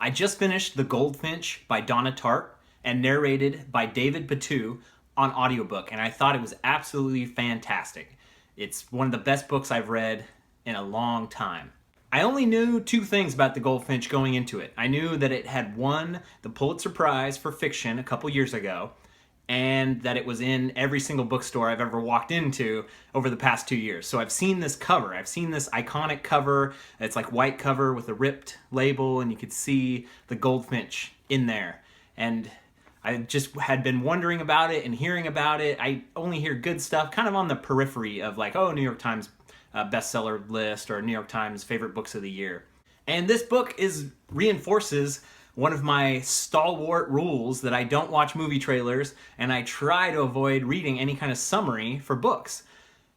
I just finished The Goldfinch by Donna Tart and narrated by David Pittu on audiobook, and I thought it was absolutely fantastic. It's one of the best books I've read in a long time. I only knew two things about The Goldfinch going into it. I knew that it had won the Pulitzer Prize for fiction a couple years ago, and that it was in every single bookstore I've ever walked into over the past 2 years. So I've seen this cover. I've seen this iconic cover. It's like white cover with a ripped label, and you could see the Goldfinch in there. And I just had been wondering about it and hearing about it. I only hear good stuff kind of on the periphery of like, oh, New York Times bestseller list or New York Times favorite books of the year. And this book reinforces one of my stalwart rules that I don't watch movie trailers and I try to avoid reading any kind of summary for books.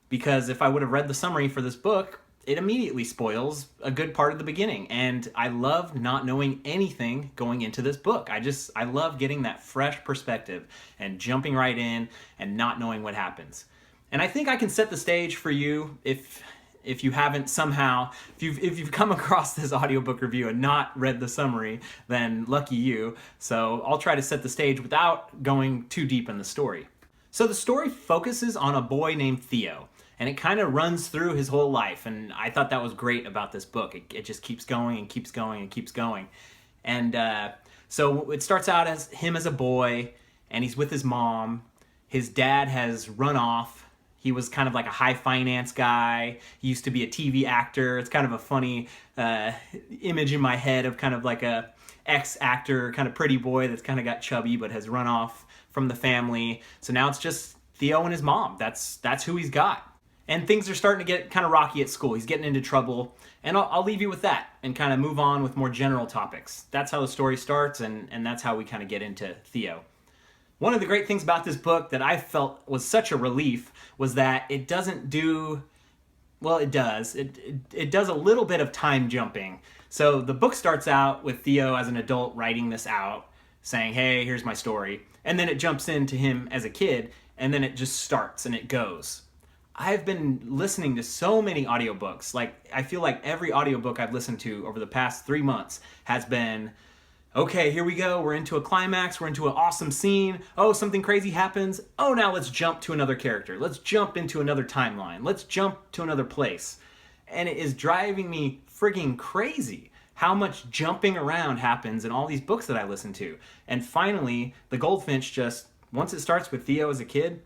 Because if I would have read the summary for this book, it immediately spoils a good part of the beginning. And I love not knowing anything going into this book. I love getting that fresh perspective and jumping right in and not knowing what happens. And I think I can set the stage for you if you haven't somehow, if you've come across this audiobook review and not read the summary, then lucky you. So I'll try to set the stage without going too deep in the story. So the story focuses on a boy named Theo, and it kind of runs through his whole life, and I thought that was great about this book. It just keeps going and keeps going and keeps going. And so it starts out as him as a boy, and he's with his mom. His dad has run off. He was kind of like a high finance guy. He used to be a TV actor. It's kind of a funny image in my head of kind of like a ex-actor, kind of pretty boy that's kind of got chubby but has run off from the family. So now it's just Theo and his mom. That's who he's got. And things are starting to get kind of rocky at school. He's getting into trouble. And I'll leave you with that and kind of move on with more general topics. That's how the story starts, and that's how we kind of get into Theo. One of the great things about this book that I felt was such a relief was that it doesn't do, well, it does. It does a little bit of time jumping. So the book starts out with Theo as an adult writing this out, saying, hey, here's my story. And then it jumps into him as a kid, and then it just starts and it goes. I've been listening to so many audiobooks. Like, I feel like every audiobook I've listened to over the past 3 months has been, okay, here we go, we're into a climax, we're into an awesome scene, oh, something crazy happens, oh, now let's jump to another character, let's jump into another timeline, let's jump to another place. And it is driving me frigging crazy how much jumping around happens in all these books that I listen to. And finally, The Goldfinch just, once it starts with Theo as a kid,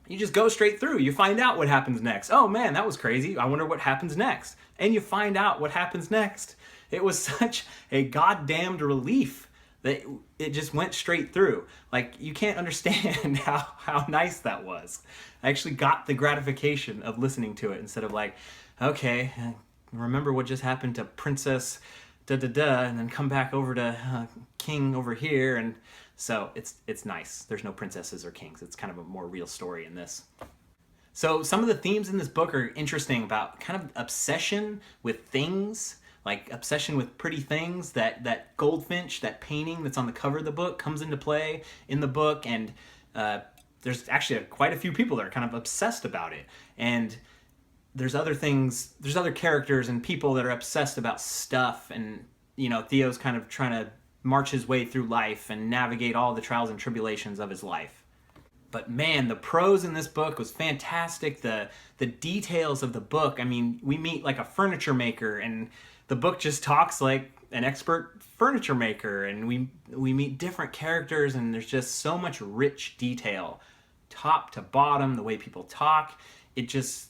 you just go straight through. You find out what happens next. Oh man, that was crazy. I wonder what happens next. And you find out what happens next. It was such a goddamned relief that it just went straight through. Like, you can't understand how nice that was. I actually got the gratification of listening to it instead of like, okay, remember what just happened to Princess da-da-da, and then come back over to King over here. And so it's nice. There's no princesses or kings. It's kind of a more real story in this. So some of the themes in this book are interesting about kind of obsession with things, like obsession with pretty things. That goldfinch, that painting that's on the cover of the book comes into play in the book, and there's actually quite a few people that are kind of obsessed about it. And there's other things, there's other characters and people that are obsessed about stuff, and Theo's kind of trying to march his way through life and navigate all the trials and tribulations of his life. But man, the prose in this book was fantastic. The details of the book, I mean, we meet like a furniture maker, and the book just talks like an expert furniture maker, and we meet different characters, and there's just so much rich detail, top to bottom, the way people talk. It's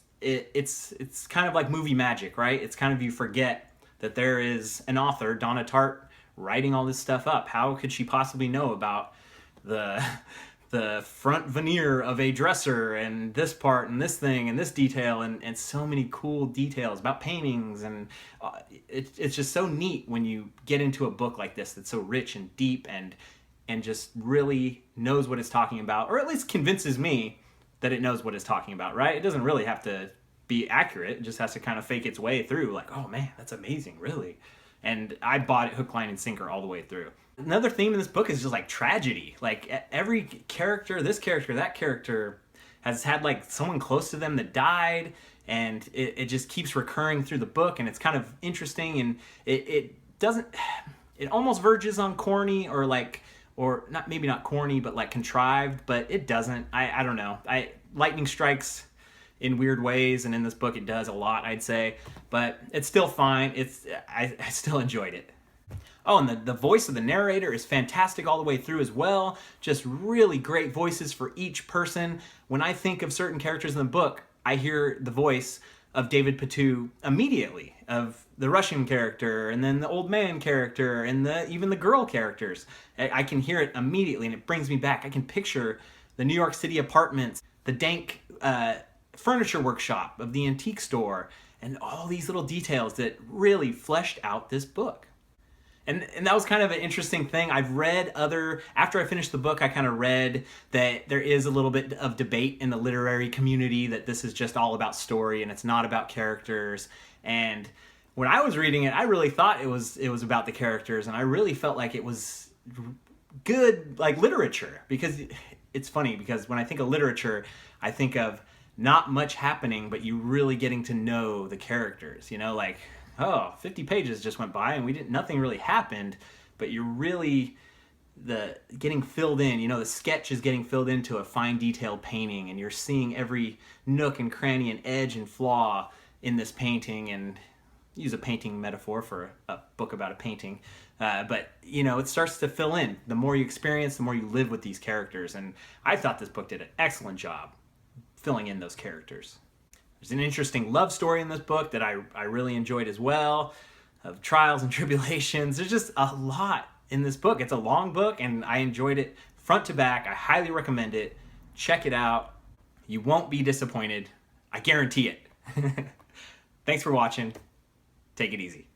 kind of like movie magic, right? It's kind of, you forget that there is an author, Donna Tart, writing all this stuff up. How could she possibly know about the front veneer of a dresser and this part and this thing and this detail and so many cool details about paintings, and it's just so neat when you get into a book like this that's so rich and deep and just really knows what it's talking about, or at least convinces me that it knows what it's talking about, right? It doesn't really have to be accurate. It just has to kind of fake its way through, like, oh man, that's amazing, really. And I bought it hook, line, and sinker all the way through. Another theme in this book is just like tragedy. Like, every character, this character, that character, has had like someone close to them that died, and it just keeps recurring through the book, and it's kind of interesting, and it doesn't, it almost verges on corny, or like, or not, maybe not corny, but like contrived, but it doesn't. I don't know. Lightning strikes in weird ways, and in this book it does a lot, I'd say, but it's still fine. I still enjoyed it. Oh, and the voice of the narrator is fantastic all the way through as well. Just really great voices for each person. When I think of certain characters in the book, I hear the voice of David Pittu immediately, of the Russian character, and then the old man character, and even the girl characters. I can hear it immediately, and it brings me back. I can picture the New York City apartments, the dank furniture workshop of the antique store, and all these little details that really fleshed out this book. And that was kind of an interesting thing. I've read after I finished the book, I kind of read that there is a little bit of debate in the literary community that this is just all about story and it's not about characters. And when I was reading it, I really thought it was about the characters, and I really felt like it was good, like, literature. Because it's funny, because when I think of literature, I think of not much happening, but you really getting to know the characters, like, oh, 50 pages just went by and nothing really happened, but you're really getting filled in. The sketch is getting filled into a fine detailed painting, and you're seeing every nook and cranny and edge and flaw in this painting, and use a painting metaphor for a book about a painting. But it starts to fill in. The more you experience, the more you live with these characters, and I thought this book did an excellent job filling in those characters. There's an interesting love story in this book that I really enjoyed as well, of trials and tribulations. There's just a lot in this book. It's a long book, and I enjoyed it front to back. I highly recommend it. Check it out. You won't be disappointed. I guarantee it. Thanks for watching. Take it easy.